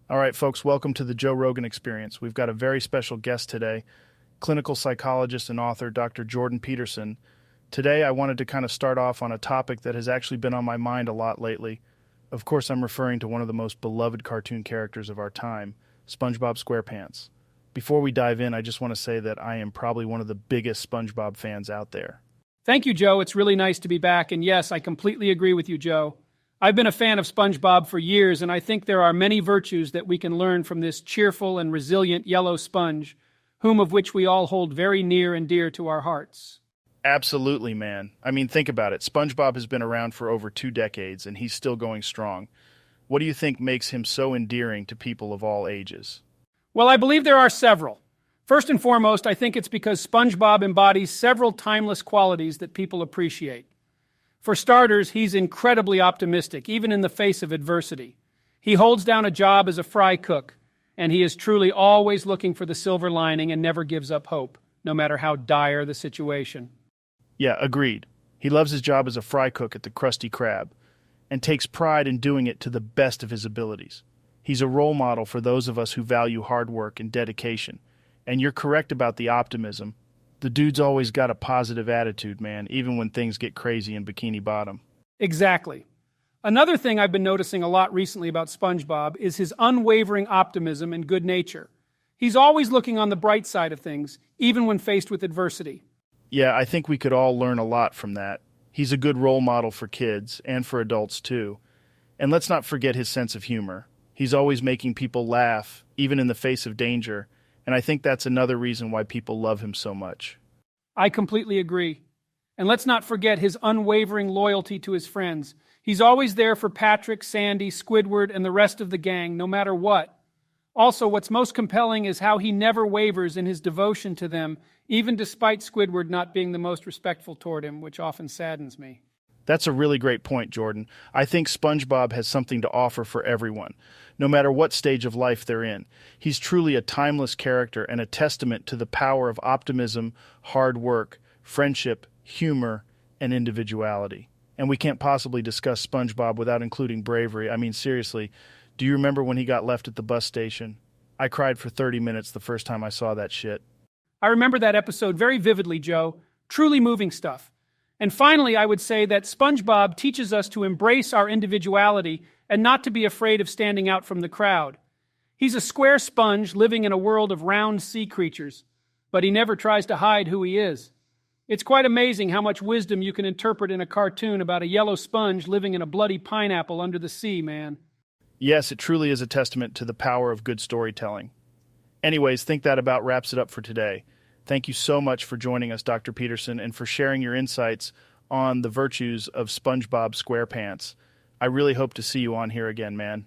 All right, folks, welcome to the Joe Rogan Experience. We've got a very special guest today, clinical psychologist and author Dr. Jordan Peterson. Today, I wanted to kind of start off on a topic that has actually been on my mind a lot lately. Of course, I'm referring to one of the most beloved cartoon characters of our time, SpongeBob SquarePants. Before we dive in, I just want to say that I am probably one of the biggest SpongeBob fans out there. Thank you, Joe. It's really nice to be back. And yes, I completely agree with you, Joe. I've been a fan of SpongeBob for years, and I think there are many virtues that we can learn from this cheerful and resilient yellow sponge, whom of which we all hold very near and dear to our hearts. Absolutely, man. I mean, think about it. SpongeBob has been around for over 2 decades, and he's still going strong. What do you think makes him so endearing to people of all ages? Well, I believe there are several. First and foremost, I think it's because SpongeBob embodies several timeless qualities that people appreciate. For starters, he's incredibly optimistic, even in the face of adversity. He holds down a job as a fry cook, and he is truly always looking for the silver lining and never gives up hope, no matter how dire the situation. Yeah, agreed. He loves his job as a fry cook at the Krusty Krab, and takes pride in doing it to the best of his abilities. He's a role model for those of us who value hard work and dedication. And you're correct about the optimism. The dude's always got a positive attitude, man, even when things get crazy in Bikini Bottom. Exactly. Another thing I've been noticing a lot recently about SpongeBob is his unwavering optimism and good nature. He's always looking on the bright side of things, even when faced with adversity. Yeah, I think we could all learn a lot from that. He's a good role model for kids, and for adults too. And let's not forget his sense of humor. He's always making people laugh, even in the face of danger, and I think that's another reason why people love him so much. I completely agree. And let's not forget his unwavering loyalty to his friends. He's always there for Patrick, Sandy, Squidward, and the rest of the gang, no matter what. Also, what's most compelling is how he never wavers in his devotion to them, even despite Squidward not being the most respectful toward him, which often saddens me. That's a really great point, Jordan. I think SpongeBob has something to offer for everyone, no matter what stage of life they're in. He's truly a timeless character and a testament to the power of optimism, hard work, friendship, humor, and individuality. And we can't possibly discuss SpongeBob without including bravery. I mean, seriously, do you remember when he got left at the bus station? I cried for 30 minutes the first time I saw that shit. I remember that episode very vividly, Joe. Truly moving stuff. And finally, I would say that SpongeBob teaches us to embrace our individuality and not to be afraid of standing out from the crowd. He's a square sponge living in a world of round sea creatures, but he never tries to hide who he is. It's quite amazing how much wisdom you can interpret in a cartoon about a yellow sponge living in a bloody pineapple under the sea, man. Yes, it truly is a testament to the power of good storytelling. Anyways, think that about wraps it up for today. Thank you so much for joining us, Dr. Peterson, and for sharing your insights on the virtues of SpongeBob SquarePants. I really hope to see you on here again, man.